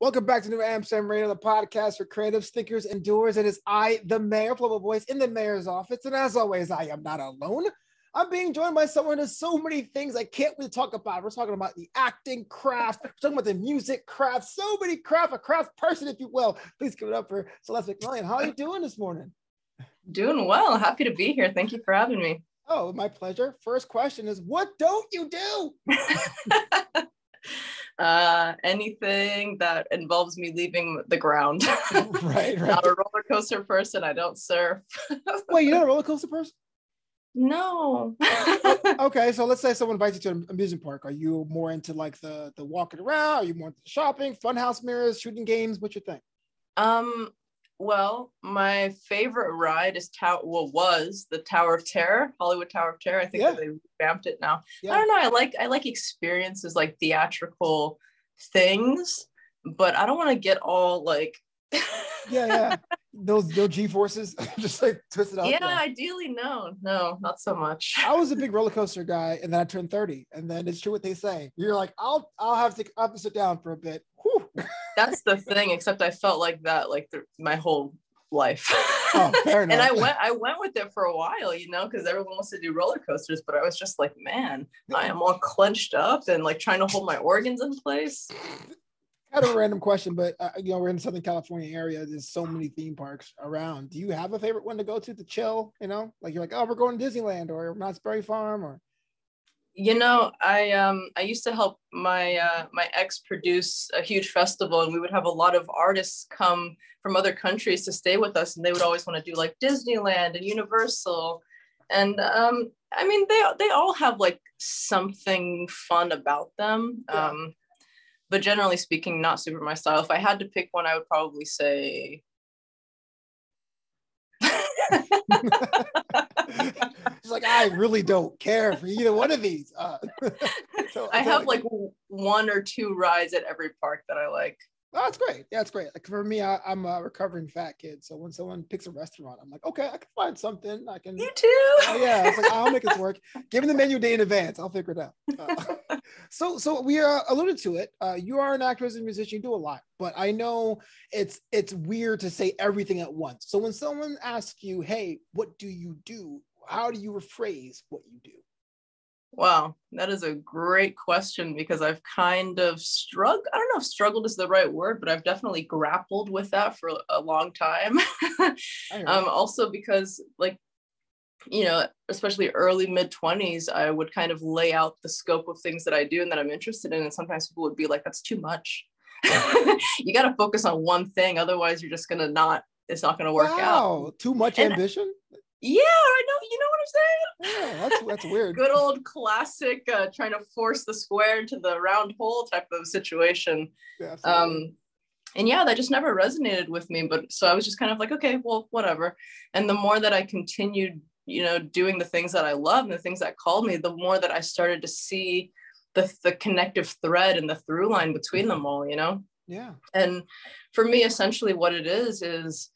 Welcome back to New Amsterdam Radio, the podcast for creatives, thinkers, and doers. It is I, the mayor, Flobo Boyce, in the mayor's office. And as always, I am not alone. I'm being joined by someone who does so many things I can't really talk about. We're talking about the acting craft, we're talking about the music craft, so many craft, a craft person, if you will. Please give it up for Celeste McMillian. How are you doing this morning? Doing well. Happy to be here. Thank you for having me. Oh, my pleasure. First question is, what don't you do? Anything that involves me leaving the ground. Right. Not a roller coaster person. I don't surf. Wait, you're not a roller coaster person? No. Okay, so let's say someone invites you to an amusement park. Are you more into like the walking around? Are you more into shopping, funhouse mirrors, shooting games? What's your thing? Well, my favorite ride is was the Tower of Terror, Hollywood Tower of Terror. I think that they revamped it now. Yeah. I don't know. I like experiences, like theatrical things, but I don't want to get all like yeah. Those G-forces just like twisted up. Yeah, ideally, no, not so much. I was a big roller coaster guy, and then I turned 30, and then it's true what they say. You're like, I'll have to sit down for a bit. Whew. That's the thing. Except I felt like that my whole life. Oh, fair enough. And I went with it for a while, because everyone wants to do roller coasters, but I was just like, man, I am all clenched up and like trying to hold my organs in place. Kind of a random question, but we're in the Southern California area. There's so many theme parks around. Do you have a favorite one to go to chill? Like you're like, oh, we're going to Disneyland or Knott's Berry Farm or. I used to help my ex produce a huge festival, and we would have a lot of artists come from other countries to stay with us, and they would always want to do like Disneyland and Universal, and they all have like something fun about them. Yeah. But generally speaking, not super my style. If I had to pick one, I would probably say. It's like, I really don't care for either one of these. So I have like one or two rides at every park that I like. Oh, that's great. Yeah, it's great. Like for me, I'm a recovering fat kid. So when someone picks a restaurant, I'm like, okay, I can find something. I can. You too. Yeah, it's like, I'll make it work. Give me the menu a day in advance. I'll figure it out. So we alluded to it. You are an actress and musician. You do a lot, but I know it's weird to say everything at once. So when someone asks you, hey, what do you do? How do you rephrase what you do? Wow, that is a great question, because I've kind of struggled. I don't know if struggled is the right word, but I've definitely grappled with that for a long time. Also because especially early mid-20s, I would kind of lay out the scope of things that I do and that I'm interested in. And sometimes people would be like, that's too much. You got to focus on one thing. Otherwise you're just it's not going to work out. Too much ambition? Yeah, I know. You know what I'm saying? Yeah, that's weird. Good old classic, trying to force the square into the round hole type of situation. Yeah, and yeah, that just never resonated with me. But so I was just kind of like, okay, well, whatever. And the more that I continued, doing the things that I love and the things that called me, the more that I started to see the connective thread and the through line between them all, Yeah. And for me, essentially what it is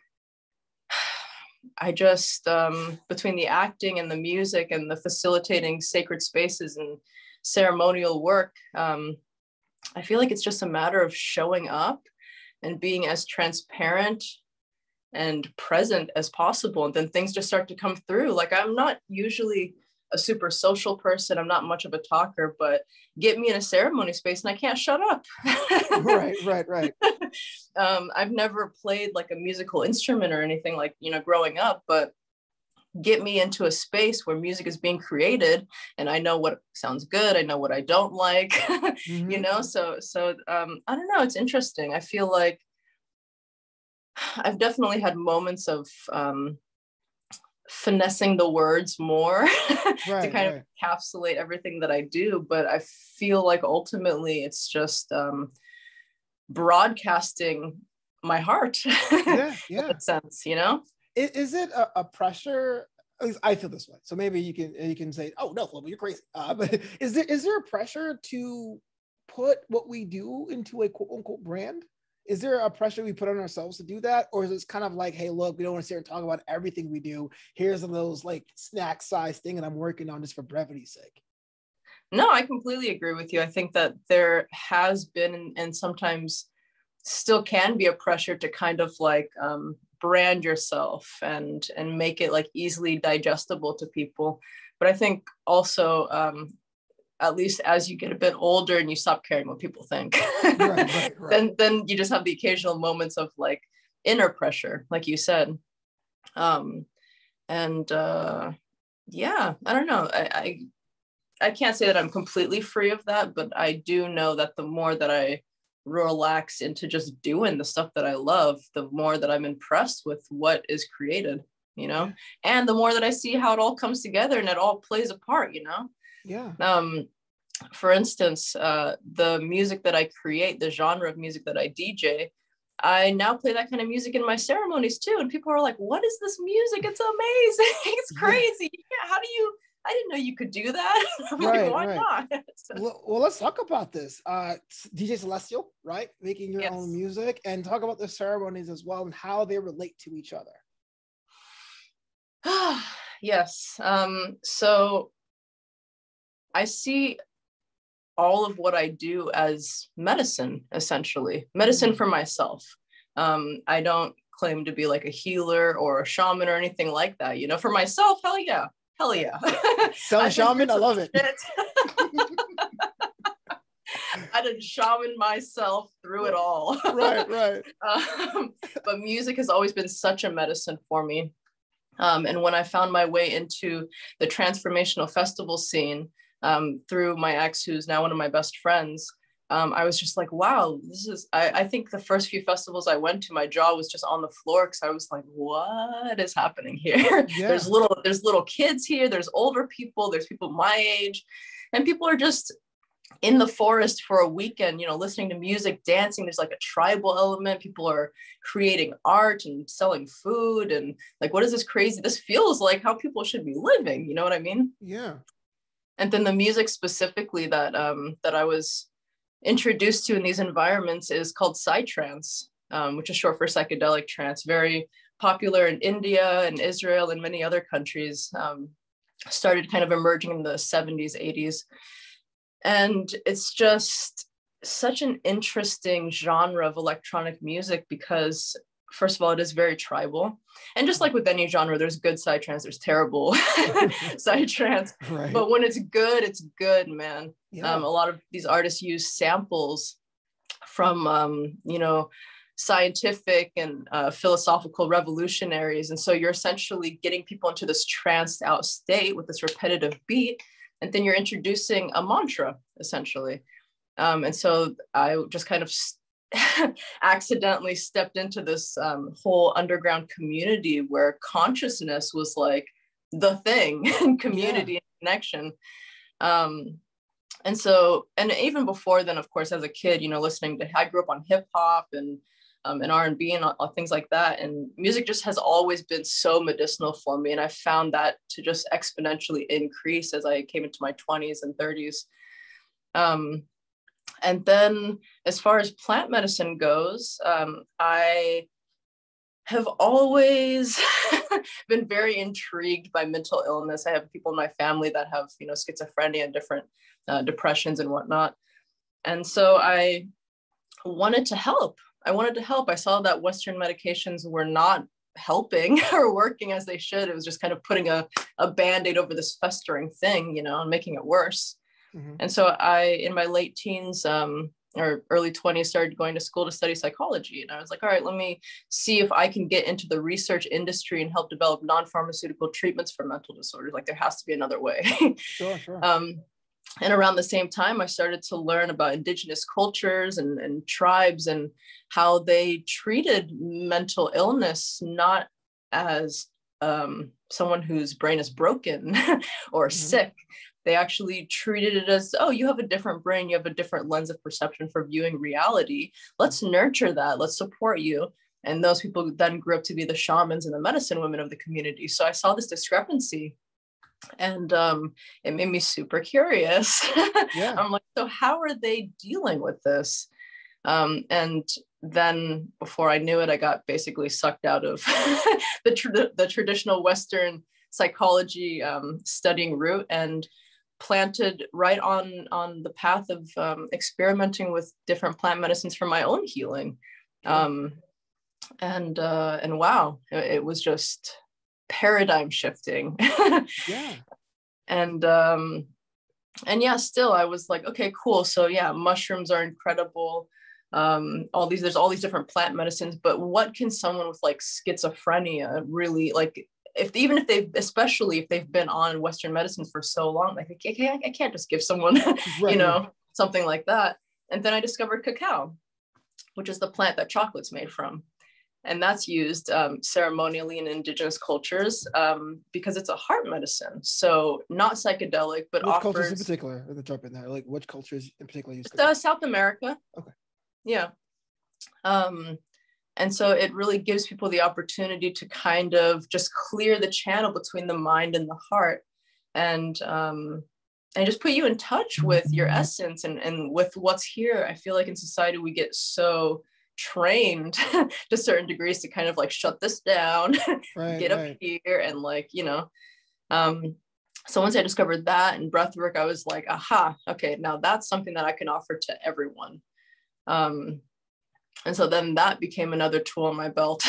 I just, between the acting and the music and the facilitating sacred spaces and ceremonial work, I feel like it's just a matter of showing up and being as transparent and present as possible. And then things just start to come through. Like, I'm not usually a super social person. I'm not much of a talker, but get me in a ceremony space and I can't shut up. Right. I've never played like a musical instrument or anything like, growing up, but get me into a space where music is being created and I know what sounds good. I know what I don't like, Mm-hmm. So I don't know. It's interesting. I feel like I've definitely had moments of, finessing the words more to kind of encapsulate everything that I do. But I feel like ultimately it's just broadcasting my heart. Yeah. In a sense, Is it a pressure? At least I feel this way. So maybe you can say, oh no, Flobo, you're crazy. But is there a pressure to put what we do into a quote unquote brand? Is there a pressure we put on ourselves to do that? Or is it kind of like, hey, look, we don't want to sit here and talk about everything we do. Here's a little like snack size thing that I'm working on just for brevity's sake. No, I completely agree with you. I think that there has been and sometimes still can be a pressure to kind of like brand yourself and make it like easily digestible to people. But I think also, at least as you get a bit older and you stop caring what people think, right. then you just have the occasional moments of like inner pressure, like you said. Yeah, I don't know. I can't say that I'm completely free of that, but I do know that the more that I relax into just doing the stuff that I love, the more that I'm impressed with what is created, you know, and the more that I see how it all comes together and it all plays a part, you know. For instance, the music that I create, the genre of music that I DJ, I now play that kind of music in my ceremonies too, and people are like, what is this music? It's amazing. It's crazy. Yeah, how do you, I didn't know you could do that. Like, why not? Well, let's talk about this. DJ Celestial, right? Making your own music, and talk about the ceremonies as well and how they relate to each other. Yes. So I see all of what I do as medicine, essentially. Medicine for myself. I don't claim to be like a healer or a shaman or anything like that. You know, for myself, hell yeah. Hell yeah. Shaman, I love it. I didn't shaman myself through it all. Right. But music has always been such a medicine for me. And when I found my way into the transformational festival scene, through my ex, who's now one of my best friends, I was just like, wow, this is, I think the first few festivals I went to, my jaw was just on the floor, because I was like, what is happening here? There's little kids here, there's older people, there's people my age, and people are just in the forest for a weekend, you know, listening to music, dancing. There's like a tribal element. People are creating art and selling food, and like, what is this crazy? This feels like how people should be living. You know what I mean? Yeah. And then the music specifically that that I was introduced to in these environments is called psytrance, which is short for psychedelic trance. Very popular in India and Israel and many other countries. Started kind of emerging in the 70s, 80s. And it's just such an interesting genre of electronic music because, first of all, it is very tribal. And just like with any genre, there's good psytrance, there's terrible psytrance. Right. But when it's good, man. A lot of these artists use samples from, you know, scientific and philosophical revolutionaries. And so you're essentially getting people into this tranced out state with this repetitive beat. And then you're introducing a mantra, essentially. And so I just kind of accidentally stepped into this whole underground community where consciousness was like the thing, and community and connection. And so, and even before then, of course, as a kid, you know, listening to, I grew up on hip hop and R&B and things like that. And music just has always been so medicinal for me. And I found that to just exponentially increase as I came into my 20s and 30s. And then as far as plant medicine goes, I have always been very intrigued by mental illness. I have people in my family that have, you know, schizophrenia and different depressions and whatnot. And so I wanted to help. I saw that Western medications were not helping or working as they should. It was just kind of putting a Band-Aid over this festering thing, you know, and making it worse. Mm-hmm. And so I, in my late teens or early 20s, started going to school to study psychology. And I was like, all right, let me see if I can get into the research industry and help develop non-pharmaceutical treatments for mental disorders. Like, there has to be another way. Sure. And around the same time, I started to learn about indigenous cultures and tribes and how they treated mental illness, not as someone whose brain is broken or sick. They actually treated it as, oh, you have a different brain, you have a different lens of perception for viewing reality. Let's nurture that, let's support you. And those people then grew up to be the shamans and the medicine women of the community. So I saw this discrepancy. And it made me super curious. I'm like, so how are they dealing with this? And then before I knew it, I got basically sucked out of the traditional Western psychology studying route and planted right on the path of experimenting with different plant medicines for my own healing. And wow, it was just paradigm shifting. Yeah. And yeah, still I was like, okay, cool. So yeah, mushrooms are incredible. There's all these different plant medicines, but what can someone with like schizophrenia really, like, especially if they've been on Western medicines for so long, like I can't just give someone, Right. something like that. And then I discovered cacao, which is the plant that chocolate's made from. And that's used ceremonially in indigenous cultures because it's a heart medicine. So not psychedelic, but which offers... cultures in particular, to jump in there, like which cultures in particular use South America. Okay. Yeah. And so it really gives people the opportunity to kind of just clear the channel between the mind and the heart, and just put you in touch with your essence and with what's here. I feel like in society we get so trained to certain degrees to kind of like shut this down, get up here, and like, so once I discovered that and breath work, I was like, aha, okay, now that's something that I can offer to everyone. And so then that became another tool in my belt.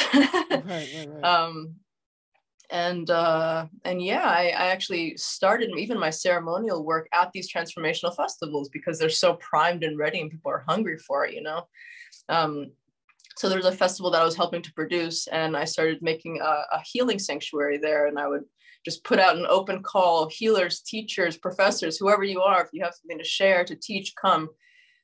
And yeah, I actually started even my ceremonial work at these transformational festivals because they're so primed and ready and people are hungry for it, So there's a festival that I was helping to produce, and I started making a healing sanctuary there, and I would just put out an open call, healers, teachers, professors, whoever you are, if you have something to share, to teach, come.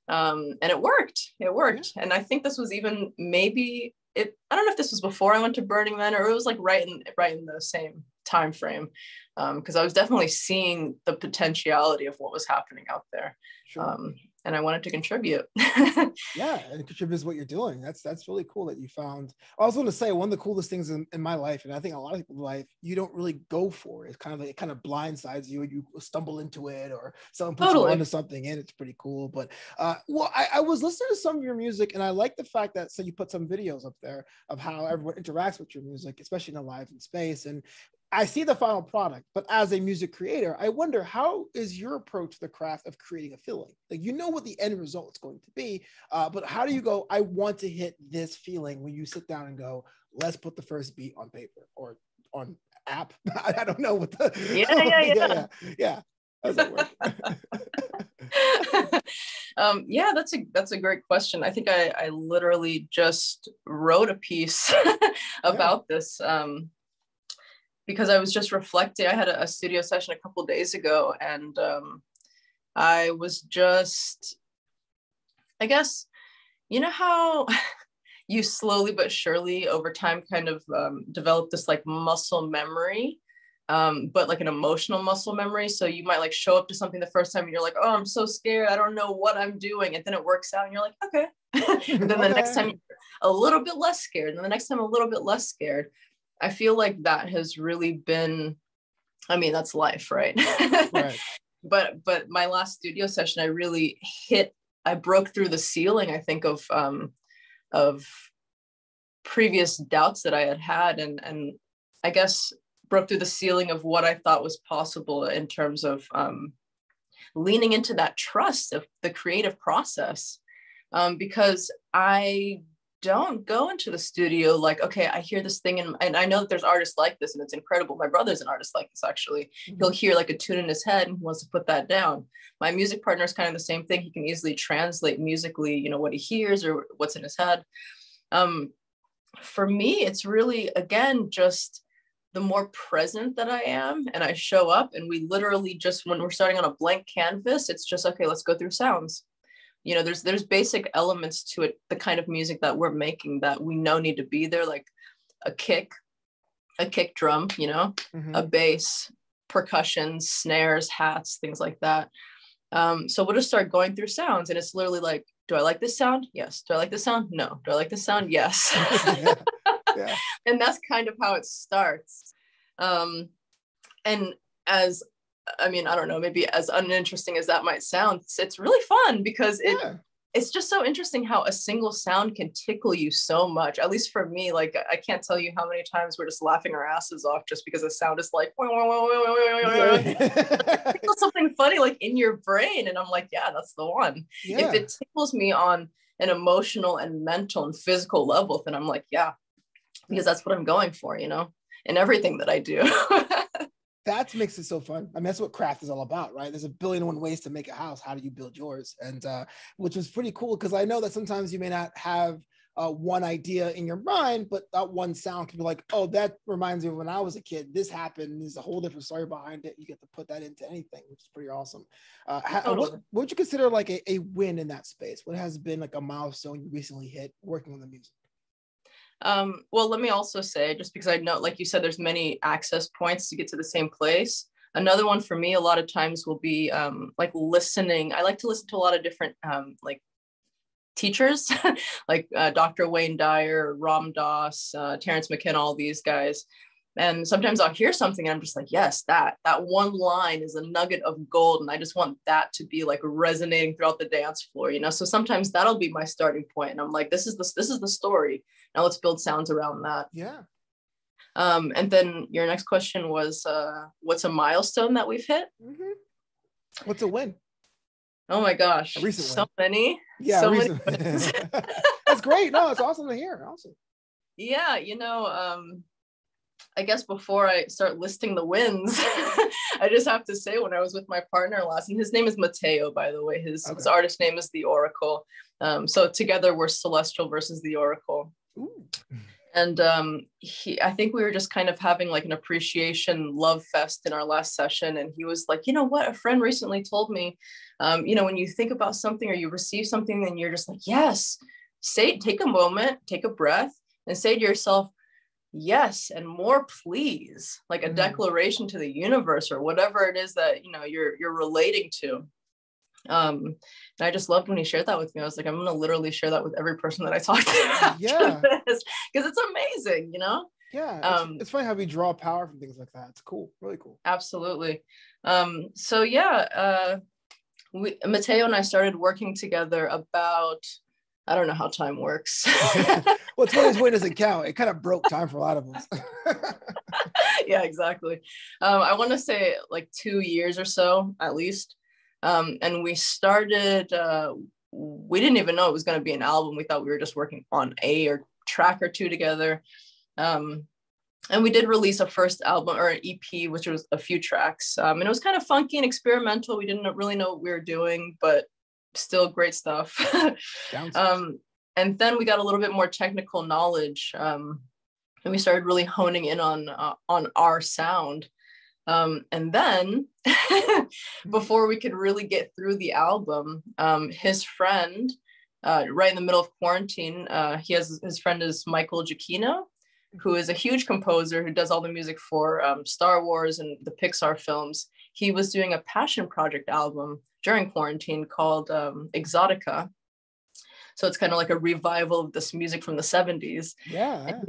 And it worked. Yeah. And I think this was even I don't know if this was before I went to Burning Man, or it was like right in the same time frame, because I was definitely seeing the potentiality of what was happening out there. Sure. And I wanted to contribute. Yeah, and contribute is what you're doing. That's really cool that you found. I was going to say, one of the coolest things in my life, and I think a lot of people's life, you don't really go for it. It's kind of like, it kind of blindsides you, and you stumble into it, or someone puts you onto something, and it's pretty cool. But well, I was listening to some of your music, and I like the fact that you put some videos up there of how everyone interacts with your music, especially in a live space. And I see the final product, but as a music creator, I wonder, how is your approach to the craft of creating a feeling? Like, what the end result is going to be, but how do you go, I want to hit this feeling, when you sit down and go, let's put the first beat on paper or on app? I don't know what the... Yeah. How does that work? Yeah, that's a great question. I think I literally just wrote a piece about this, because I was just reflecting. I had a studio session a couple of days ago, and I was just, I guess, how you slowly but surely over time kind of develop this like muscle memory, but like an emotional muscle memory. So you might like show up to something the first time and you're like, oh, I'm so scared, I don't know what I'm doing. And then it works out and you're like, okay. And then the next time you're a little bit less scared. And then the next time a little bit less scared. I feel like that has really been, I mean, that's life, right? Right. But my last studio session, I broke through the ceiling, I think, of previous doubts that I had, and I guess broke through the ceiling of what I thought was possible in terms of leaning into that trust of the creative process, because I don't go into the studio like, okay, I hear this thing, and I know that there's artists like this, and it's incredible. My brother's an artist like this, actually. Mm-hmm. He'll hear like a tune in his head and he wants to put that down. My music partner is kind of the same thing. He can easily translate musically, what he hears or what's in his head. For me, it's really, again, just the more present that I am and I show up, and we literally just, when we're starting on a blank canvas, it's just, okay, let's go through sounds. There's basic elements to it, the kind of music that we're making that we know need to be there, like a kick drum, mm-hmm. a bass, percussion, snares, hats, things like that. So we'll just start going through sounds, and it's literally like, do I like this sound? Yes. Do I like this sound? No. Do I like this sound? Yes. Yeah. And that's kind of how it starts. And I don't know, maybe as uninteresting as that might sound, it's really fun because it's just so interesting how a single sound can tickle you so much. At least for me, like, I can't tell you how many times we're just laughing our asses off just because the sound is like, something funny like in your brain. And I'm like, yeah, that's the one. Yeah. If it tickles me on an emotional and mental and physical level, then I'm like, yeah, because that's what I'm going for, you know, in everything that I do. That makes it so fun. I mean, that's what craft is all about, right? There's a billion and one ways to make a house. How do you build yours? And which was pretty cool, because I know that sometimes you may not have one idea in your mind, but that one sound can be like, oh, that reminds me of when I was a kid. This happened. There's a whole different story behind it. You get to put that into anything, which is pretty awesome. Totally. What would you consider like a win in that space? What has been like a milestone you recently hit working on the music? Well, let me also say, just because I know, like you said, there's many access points to get to the same place. Another one for me, a lot of times will be like listening. I like to listen to a lot of different like teachers, like Dr. Wayne Dyer, Ram Dass, Terrence McKenna, all these guys. And sometimes I'll hear something and I'm just like, yes, that one line is a nugget of gold. And I just want that to be like resonating throughout the dance floor, you know? So sometimes that'll be my starting point. And I'm like, this is the story. Now let's build sounds around that. Yeah. And then your next question was, what's a milestone that we've hit? Mm-hmm. What's a win? Oh my gosh. So many. Yeah. So many That's great. No, it's awesome to hear. Awesome. Yeah. You know, I guess before I start listing the wins, I just have to say, when I was with my partner last, and his name is Mateo, by the way, his artist name is The Oracle. So together we're Celestial versus The Oracle. Ooh. And I think we were just kind of having like an appreciation love fest in our last session. And he was like, you know what? A friend recently told me, you know, when you think about something or you receive something, then you're just like, yes, take a moment, take a breath and say to yourself, yes, and more, please, like a declaration to the universe or whatever it is that, you know, you're relating to. And I just loved when he shared that with me. I was like, I'm going to literally share that with every person that I talk to. Yeah. Because it's amazing, you know? Yeah. It's funny how we draw power from things like that. It's cool. Really cool. Absolutely. So yeah, Mateo and I started working together about, I don't know how time works. Well, 2020 doesn't count. It kind of broke time for a lot of us. Yeah, exactly. I want to say like 2 years or so, at least. And we started, we didn't even know it was going to be an album. We thought we were just working on a track or two together. And we did release a first album or an EP, which was a few tracks. And it was kind of funky and experimental. We didn't really know what we were doing, but still great stuff. And then we got a little bit more technical knowledge, and we started really honing in on our sound. And then before we could really get through the album, his friend, right in the middle of quarantine, his friend is Michael Giacchino, who is a huge composer who does all the music for Star Wars and the Pixar films. He was doing a passion project album during quarantine called Exotica. So it's kind of like a revival of this music from the 70s. Yeah.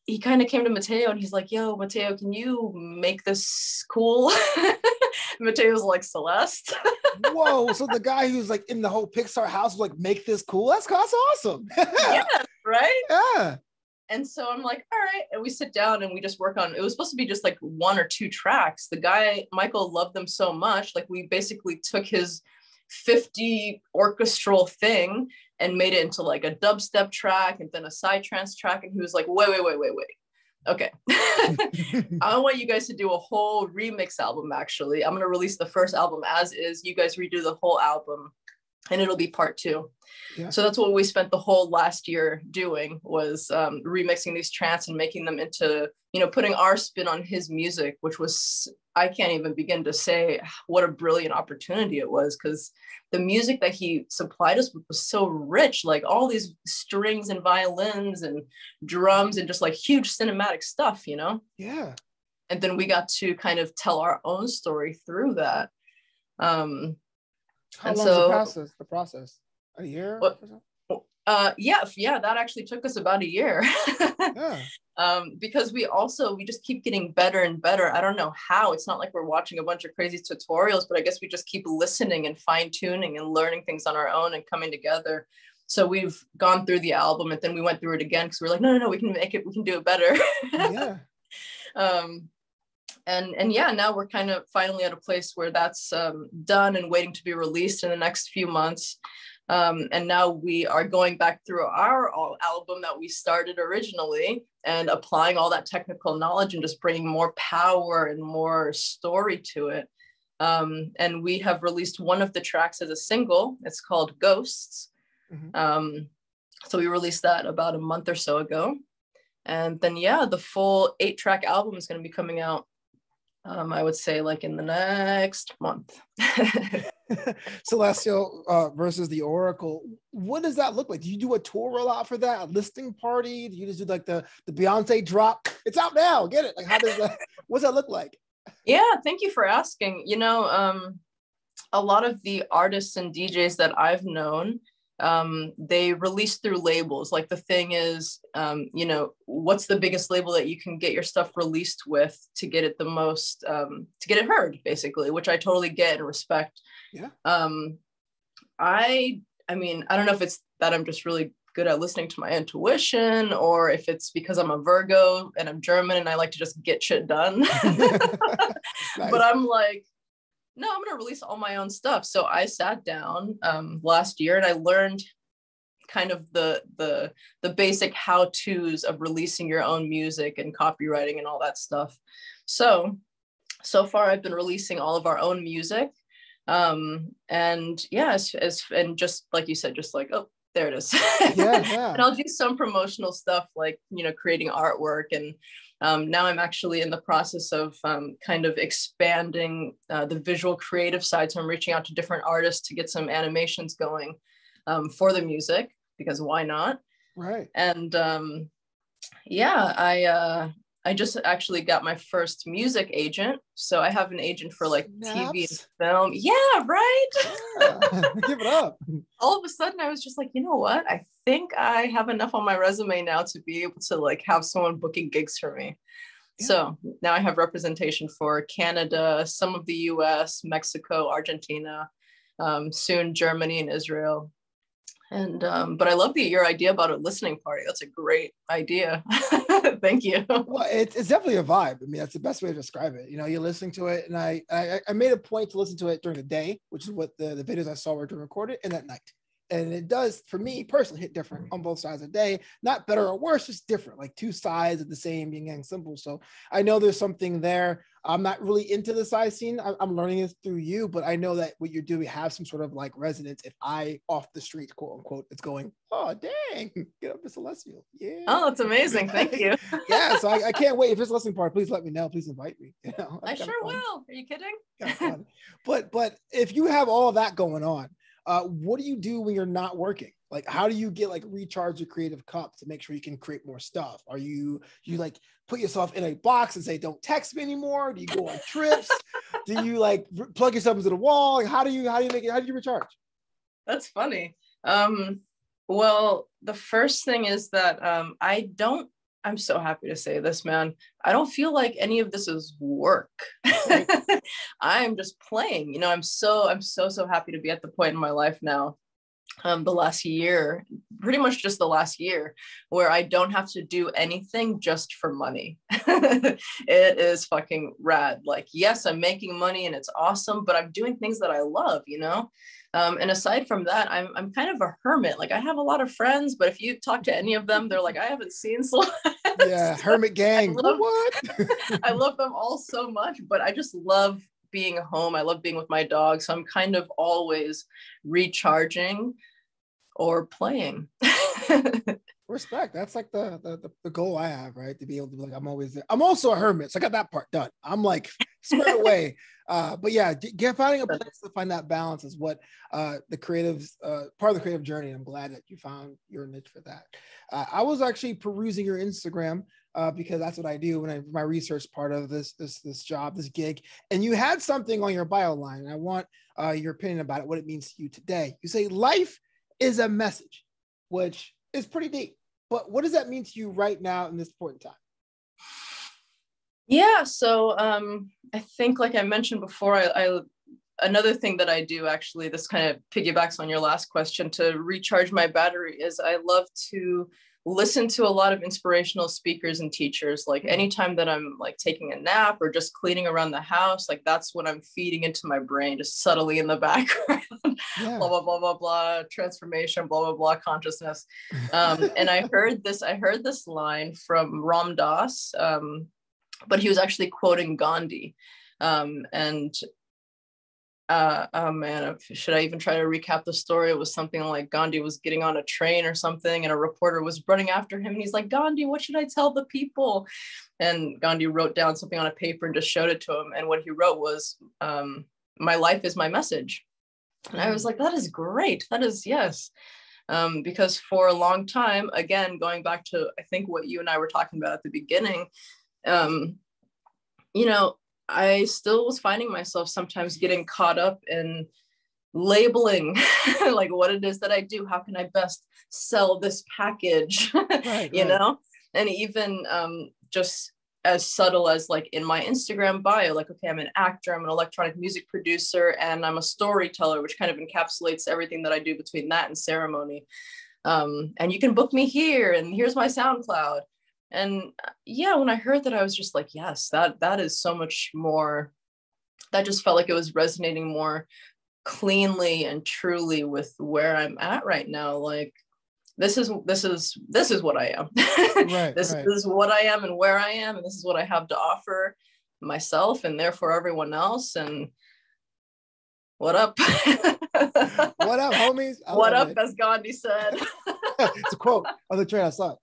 He kind of came to Mateo and he's like, yo, Mateo, can you make this cool? Mateo's like, Celeste. Whoa. So the guy who's like in the whole Pixar house was like, make this cool. That's awesome. Yeah, right? Yeah. And so I'm like, all right. And we sit down and we just work on, it was supposed to be just like 1 or 2 tracks. The guy, Michael, loved them so much. Like we basically took his 50 orchestral thing and made it into like a dubstep track and then a psytrance track. And he was like, wait. Okay. I want you guys to do a whole remix album. Actually, I'm going to release the first album as is. You guys redo the whole album and it'll be part 2. Yeah. So that's what we spent the whole last year doing, was remixing these tracks and making them into, you know, putting our spin on his music, which was, I can't even begin to say what a brilliant opportunity it was, because the music that he supplied us with was so rich, like all these strings and violins and drums and just like huge cinematic stuff, you know? Yeah. And then we got to kind of tell our own story through that. How long was the process? A year? Yeah, that actually took us about a year. Yeah. Because we just keep getting better and better. I don't know how. It's not like we're watching a bunch of crazy tutorials, but I guess we just keep listening and fine tuning and learning things on our own and coming together. So we've gone through the album and then we went through it again because we're like, no, we can make it, we can do it better. Yeah. And yeah, now we're kind of finally at a place where that's done and waiting to be released in the next few months. And now we are going back through our album that we started originally and applying all that technical knowledge and just bringing more power and more story to it. And we have released one of the tracks as a single. It's called Ghosts. So we released that about a month or so ago. And then, yeah, the full 8-track album is going to be coming out, I would say, like in the next month. Celestial versus the Oracle. What does that look like? Do you do a tour rollout for that? A listing party? Do you just do like the Beyonce drop? It's out now. Get it? Like, how does that? What's that look like? Yeah, thank you for asking. You know, a lot of the artists and DJs that I've known, they release through labels. Like the thing is, you know, what's the biggest label that you can get your stuff released with to get it the most, to get it heard, basically, which I totally get and respect. Yeah. I mean, I don't know if it's that I'm just really good at listening to my intuition, or if it's because I'm a Virgo and I'm German and I like to just get shit done. Nice. But I'm like, no, I'm going to release all my own stuff. So I sat down last year and I learned kind of the basic how-tos of releasing your own music and copywriting and all that stuff. So far I've been releasing all of our own music. And yeah, and just like you said, just like, oh, there it is. Yeah. And I'll do some promotional stuff like, you know, creating artwork. And now I'm actually in the process of kind of expanding the visual creative side. So I'm reaching out to different artists to get some animations going for the music, because why not? Right. And yeah, I just actually got my first music agent. So I have an agent for like TV and film. Yeah, right? Yeah. Give it up. All of a sudden I was just like, you know what? I think I have enough on my resume now to be able to like have someone booking gigs for me. Yeah. So now I have representation for Canada, some of the US, Mexico, Argentina, soon Germany and Israel. And but I love your idea about a listening party. That's a great idea. Thank you. Well, it's definitely a vibe. I mean, that's the best way to describe it. You know, you're listening to it, and I made a point to listen to it during the day, which is what the videos I saw were to record it, and at night. And it does, for me personally, hit different on both sides of the day. Not better or worse, just different, like two sides of the same yin yang symbol. So I know there's something there. I'm not really into the size scene. I'm learning it through you, but I know that what you're doing have some sort of like resonance. If I off the street, quote unquote, it's going, oh dang, get up to Celestial. Yeah. Oh, that's amazing. Thank you. Yeah. So I can't wait. If it's a listening part, please let me know. Please invite me. You know, I sure will. Are you kidding? But if you have all of that going on, what do you do when you're not working? Like, how do you get like recharge your creative cup to make sure you can create more stuff? Are you like put yourself in a box and say, don't text me anymore? Do you go on trips? Do you like plug yourself into the wall? Like, how do you recharge? That's funny. Well, the first thing is that I'm so happy to say this, man. I don't feel like any of this is work. Right. I'm just playing. You know, I'm so happy to be at the point in my life now, the last year, pretty much just the last year, where I don't have to do anything just for money. It is fucking rad. Like, yes, I'm making money and it's awesome, but I'm doing things that I love, you know? And aside from that, I'm kind of a hermit. Like, I have a lot of friends, but if you talk to any of them, they're like, I haven't seen Celeste. Yeah, hermit gang. What? I love them all so much, but I just love being home. I love being with my dog. So I'm kind of always recharging or playing. Respect. That's like the goal I have, right? To be able to be like, I'm always there. I'm also a hermit, so I got that part done. I'm like squared away. But yeah, finding a place to find that balance is what the creatives part of the creative journey. I'm glad that you found your niche for that. I was actually perusing your Instagram because that's what I do when my research part of this job, this gig. And you had something on your bio line, and I want your opinion about it, what it means to you today. You say life is a message, which is pretty deep. But what does that mean to you right now in this point in time? Yeah, so I think, like I mentioned before, I another thing that I do, actually, this kind of piggybacks on your last question, to recharge my battery, is I love to listen to a lot of inspirational speakers and teachers. Like anytime that I'm like taking a nap or just cleaning around the house, like that's what I'm feeding into my brain, just subtly in the background. Yeah. Blah, blah, blah, blah, blah, transformation, blah, blah, blah, consciousness. And I heard this line from Ram Dass, but he was actually quoting Gandhi. Oh man, should I even try to recap the story? It was something like Gandhi was getting on a train or something, and a reporter was running after him, and he's like, Gandhi, what should I tell the people? And Gandhi wrote down something on a paper and just showed it to him, and what he wrote was, my life is my message. And I was like, that is great. That is, yes. Because for a long time, again, going back to, I think what you and I were talking about at the beginning, you know, I still was finding myself sometimes getting caught up in labeling like what it is that I do. How can I best sell this package? You know, and even just as subtle as like in my Instagram bio, like, okay, I'm an actor, I'm an electronic music producer, and I'm a storyteller, which kind of encapsulates everything that I do between that and ceremony. And you can book me here, and here's my SoundCloud. And yeah, when I heard that, I was just like, yes, that is so much more. That just felt like it was resonating more cleanly and truly with where I'm at right now. Like, this is what I am. This is what I am and where I am, and this is what I have to offer myself and therefore everyone else. And what up? What up, homies? What up, as Gandhi said. It's a quote on the train I saw.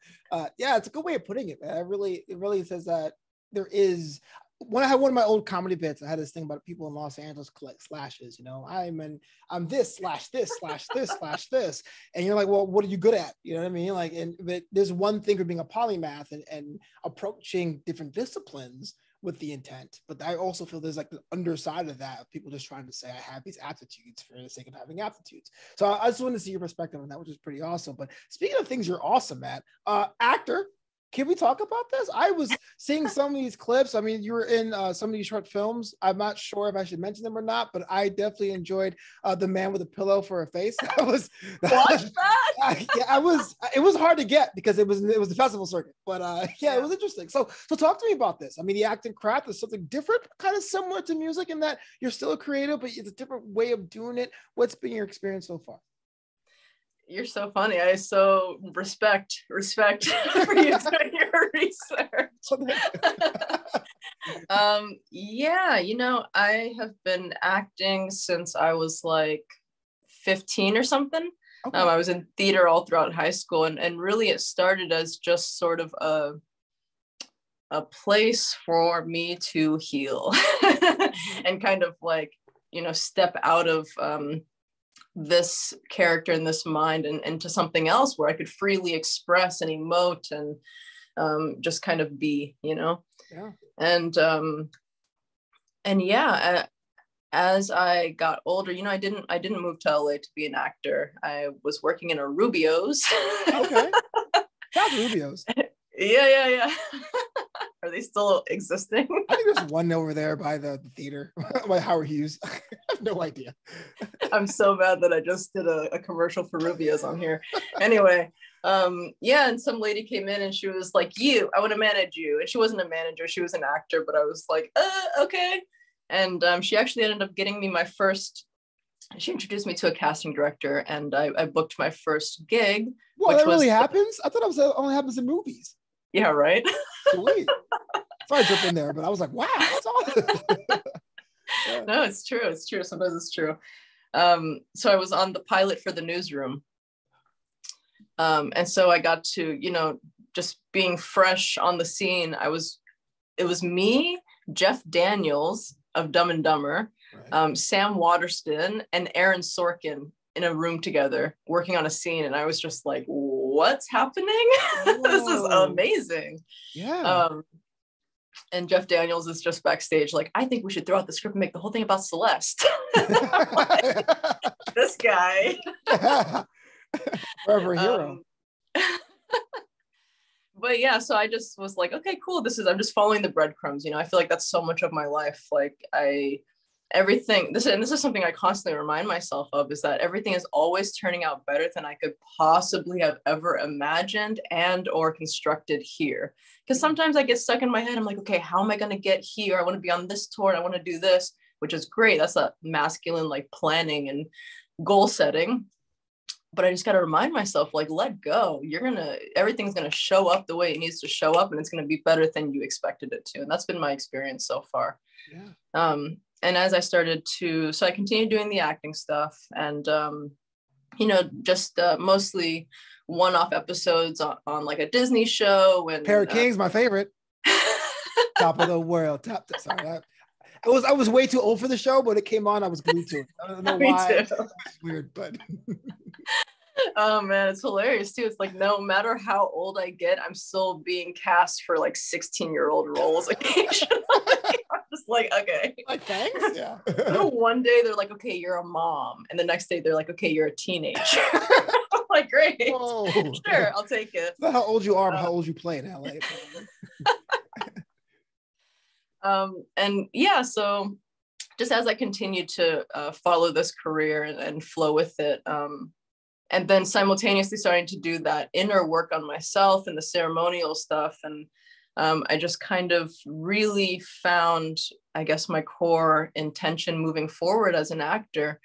Yeah, it's a good way of putting it, man. It really says that there is. When I had one of my old comedy bits, I had this thing about people in Los Angeles collect slashes. You know, I'm this slash this slash this slash this, and you're like, well, what are you good at? You know what I mean? Like, but there's one thing for being a polymath and approaching different disciplines with the intent. But I also feel there's like the underside of that, of people just trying to say I have these aptitudes for the sake of having aptitudes. So I just wanted to see your perspective on that, which is pretty awesome. But speaking of things you're awesome at, actor. Can we talk about this? I was seeing some of these clips. I mean, you were in some of these short films. I'm not sure if I should mention them or not, but I definitely enjoyed The Man with a Pillow for a Face. It was hard to get because it was the festival circuit, but yeah, it was interesting. So talk to me about this. I mean, the acting craft is something different, kind of similar to music in that you're still a creative, but it's a different way of doing it. What's been your experience so far? You're so funny. I so respect for you doing your research. Yeah, you know, I have been acting since I was like 15 or something. Okay. I was in theater all throughout high school, and really it started as just sort of a place for me to heal and kind of like, you know, step out of this character and this mind and into something else where I could freely express and emote and just kind of be, you know. Yeah. And yeah, as I got older, you know, I didn't move to LA to be an actor. I was working in a Rubio's. Okay. That's Rubio's. Yeah. Are they still existing? I think there's one over there by the theater, by Howard Hughes. I have no idea. I'm so mad that I just did a commercial for Rubio's on here. Anyway, yeah, and some lady came in and she was like, I want to manage you. And she wasn't a manager, she was an actor, but I was like, okay. And she actually ended up getting me my first, she introduced me to a casting director, and I booked my first gig. Well, that really happens? I thought it only happens in movies. Yeah, right? Sweet. Sorry to jump in there, but I was like, wow, that's awesome. Yeah. No, it's true. It's true. Sometimes it's true. So I was on the pilot for The Newsroom. And so I got to, you know, just being fresh on the scene. It was me, Jeff Daniels of Dumb and Dumber, right. Sam Waterston, and Aaron Sorkin in a room together working on a scene. And I was just like, what's happening? This is amazing. Yeah. And Jeff Daniels is just backstage like, I think we should throw out the script and make the whole thing about Celeste. Like, this guy. Forever hero. But yeah, so I just was like, okay, cool. I'm just following the breadcrumbs. You know, I feel like that's so much of my life. Like I everything, this is something I constantly remind myself of, is that everything is always turning out better than I could possibly have ever imagined and or constructed here. Because sometimes I get stuck in my head. I'm like, okay, how am I going to get here? I want to be on this tour and I want to do this, which is great. That's a masculine like planning and goal setting. But I just got to remind myself, like, let go. Everything's going to show up the way it needs to show up, and it's going to be better than you expected it to. And that's been my experience so far. Yeah. And as I started to, so I continued doing the acting stuff, and, just mostly one-off episodes on like a Disney show. And Pair of Kings, my favorite. Top of the world. Sorry. I was way too old for the show, but it came on. I was glued to it. I don't know why. It's weird, but. Oh man, it's hilarious too. It's like, no matter how old I get, I'm still being cast for like 16-year-old roles occasionally. I'm just like, okay. Like, thanks. Yeah. One day they're like, okay, you're a mom. And the next day they're like, okay, you're a teenager. I'm like, great. Whoa. Sure, I'll take it. It's not how old you are, but how old you play in LA. And yeah, so just as I continued to follow this career and flow with it, and then simultaneously starting to do that inner work on myself and the ceremonial stuff. And I just kind of really found, I guess, my core intention moving forward as an actor.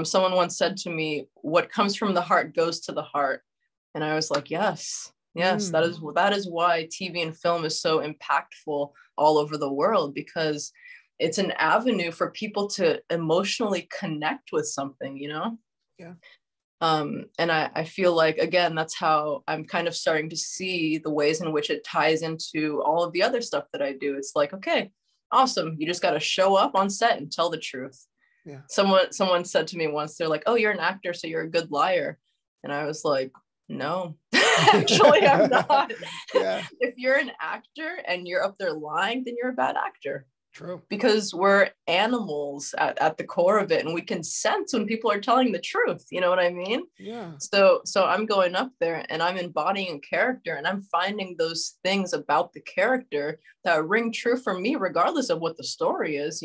Someone once said to me, what comes from the heart goes to the heart. And I was like, yes, that is why TV and film is so impactful all over the world, because it's an avenue for people to emotionally connect with something, Yeah. And I feel like, again, that's how I'm kind of starting to see the ways in which it ties into all of the other stuff that I do. It's like, okay, awesome. You just got to show up on set and tell the truth. Yeah. Someone said to me once, they're like, oh, you're an actor, so you're a good liar. And I was like, no, actually, I'm not. Yeah. If you're an actor and you're up there lying, then you're a bad actor. True. Because we're animals at the core of it, and we can sense when people are telling the truth. You know what I mean? Yeah. So I'm going up there and I'm embodying a character, and I'm finding those things about the character that ring true for me, regardless of what the story is,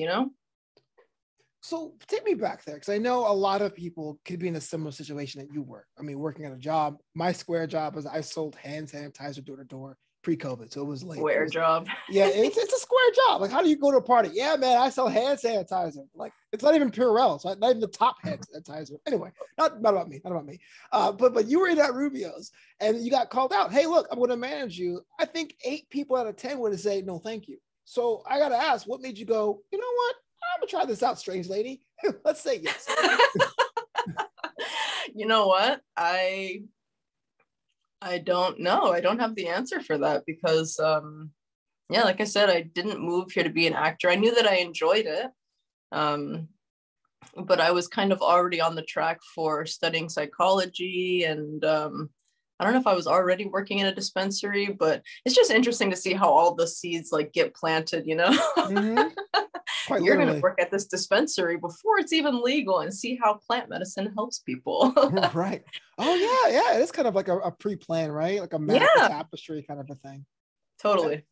So take me back there, because I know a lot of people could be in a similar situation that you were. I mean, working at a job. My square job was I sold hand sanitizer door to door pre-COVID, so it was late. Square job. Yeah, it's a square job. Like, how do you go to a party? Yeah, man, I sell hand sanitizer. Like, it's not even Purell, so not even the top hand sanitizer. Anyway, not about me. But you were in at Rubio's, and you got called out. Hey, look, I'm going to manage you. I think 8 people out of 10 would have said no, thank you. So I got to ask, what made you go, you know what? I'm gonna try this out, strange lady. Let's say yes. You know what? I don't know. I don't have the answer for that, because like I said, I didn't move here to be an actor. I knew that I enjoyed it. But I was kind of already on the track for studying psychology, and I don't know if I was already working in a dispensary, but it's just interesting to see how all the seeds like get planted, Mm-hmm. You're going to work at this dispensary before it's even legal and see how plant medicine helps people. Right. Oh yeah. It's kind of like a pre-plan, right? Like a map, a tapestry kind of a thing. Totally.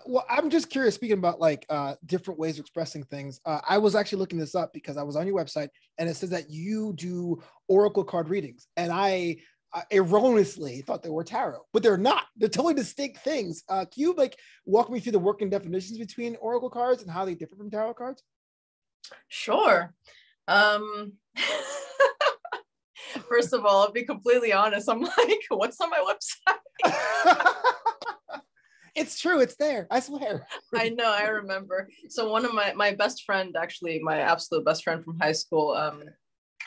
Well, I'm just curious, speaking about like different ways of expressing things. I was actually looking this up because I was on your website, and it says that you do oracle card readings, and I erroneously thought they were tarot, but they're not. They're totally distinct things. Can you like walk me through the working definitions between oracle cards and how they differ from tarot cards? Sure. First of all, I'll be completely honest. I'm like, what's on my website? It's true. It's there. I swear. I know. I remember. So one of my best friend, actually my absolute best friend from high school,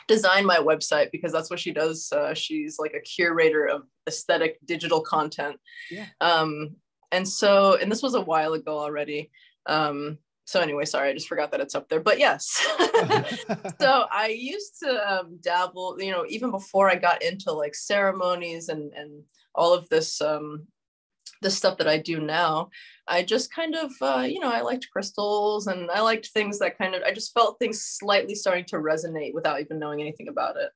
designed my website, because that's what she does. She's like a curator of aesthetic digital content. Yeah. And this was a while ago already. So anyway, sorry, I just forgot that it's up there, but yes. So I used to dabble, even before I got into like ceremonies and all of this, this stuff that I do now. I just kind of, I liked crystals, and I liked things that I just felt things slightly starting to resonate without even knowing anything about it.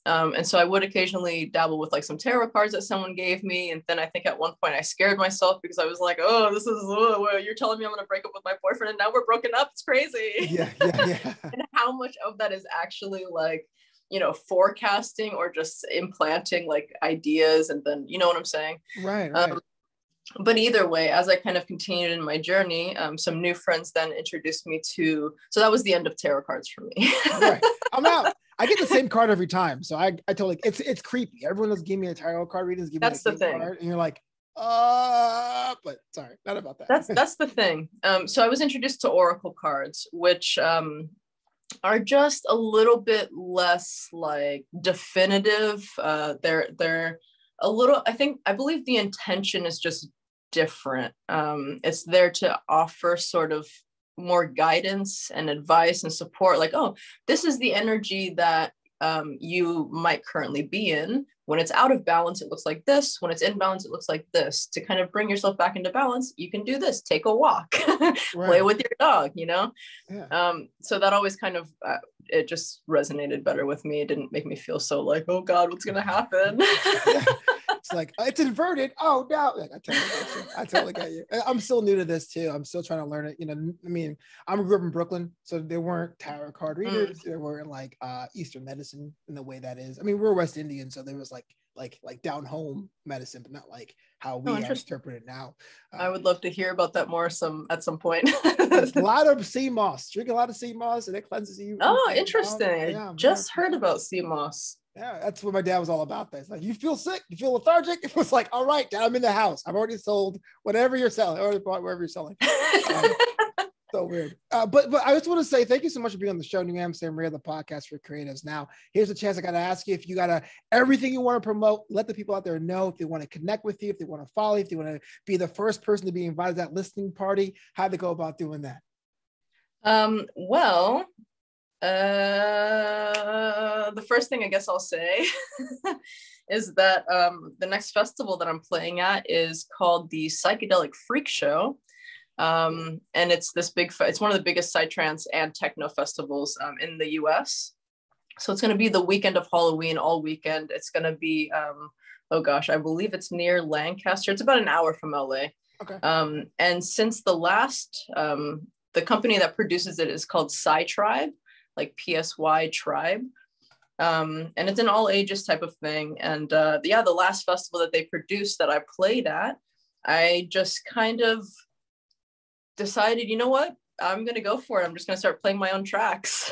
And so I would occasionally dabble with like some tarot cards that someone gave me. And then I think at one point I scared myself because I was like, oh, this is, you're telling me I'm going to break up with my boyfriend and now we're broken up. It's crazy. Yeah. And how much of that is actually like, forecasting or just implanting like ideas. And then, you know what I'm saying? Right. But either way, as I kind of continued in my journey, some new friends then introduced me to, so that was the end of tarot cards for me. Right. I'm out. I get the same card every time. So I totally, it's creepy. Everyone that's giving me a tarot card readings, give me That's the thing. card, and you're like, but sorry, not about that. That's the thing. So I was introduced to oracle cards, which are just a little bit less like definitive. They're a little, I believe the intention is just different. It's there to offer sort of more guidance and advice and support, like, oh, this is the energy that you might currently be in. When it's out of balance, it looks like this. When it's in balance, it looks like this. To kind of bring yourself back into balance, you can do this: take a walk, play with your dog, Yeah. So that always kind of it just resonated better with me. It didn't make me feel so like, oh God, what's gonna happen? Yeah. It's like, it's inverted. Oh no. Like, I totally get you. I'm still new to this too. I'm still trying to learn it. I mean, I grew up in Brooklyn, so there weren't tarot card readers. There weren't like Eastern medicine in the way that is. I mean, we're West Indian, so there was like down home medicine, but not like how we interpret it now. I would love to hear about that more at some point. A lot of sea moss. Drink a lot of sea moss, and it cleanses you. Oh, interesting. I just heard about sea moss. Yeah, that's what my dad was all about. It's like, you feel sick, you feel lethargic. It was like, all right, Dad, I'm in the house. I've already sold whatever you're selling. I already bought wherever you're selling. So weird. But I just want to say thank you so much for being on the show, Knew Amsterdam Radio, the podcast for creatives. Now, here's a chance I got to ask you if you got everything you want to promote, let the people out there know if they want to connect with you, if they want to follow you, if they want to be the first person to be invited to that listening party, how they go about doing that. The first thing I guess I'll say is that the next festival that I'm playing at is called the Psychedelic Freak Show. And it's this it's one of the biggest psytrance and techno festivals in the US. So it's going to be the weekend of Halloween, all weekend. It's going to be, I believe it's near Lancaster. It's about an hour from LA. Okay. And since the last, the company that produces it is called Psy Tribe, like PSY Tribe. And it's an all ages type of thing. And the last festival that they produced that I played at, I just kind of decided, you know what, I'm going to go for it. I'm just going to start playing my own tracks,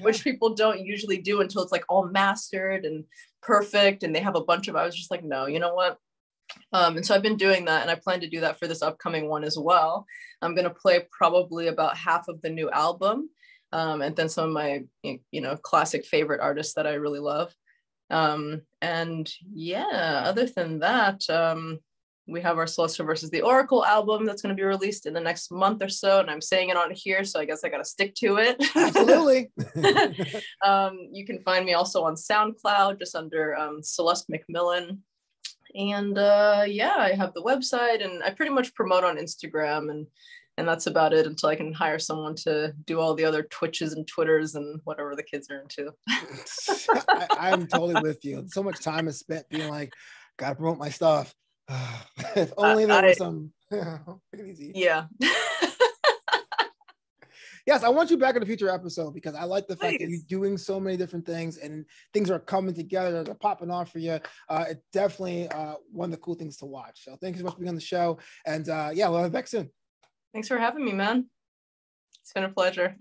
which people don't usually do until it's like all mastered and perfect. And they have a bunch of, I was just like, no, you know what? And so I've been doing that, and I plan to do that for this upcoming one as well. I'm going to play probably about half of the new album. And then some of my, classic favorite artists that I really love. And yeah, other than that, we have our Celeste versus the Oracle album that's going to be released in the next month or so. And I'm saying it on here, so I guess I got to stick to it. Absolutely. You can find me also on SoundCloud, just under Celeste McMillian. And I have the website, and I pretty much promote on Instagram, and that's about it until I can hire someone to do all the other Twitches and Twitters and whatever the kids are into. I'm totally with you. So much time is spent being like, gotta promote my stuff. If only there was some easy. Yeah. Yes, I want you back in a future episode because I like the fact that you're doing so many different things and things are coming together, they're popping off for you. It's definitely one of the cool things to watch. So thank you so much for being on the show. And we'll have you back soon. Thanks for having me, man. It's been a pleasure.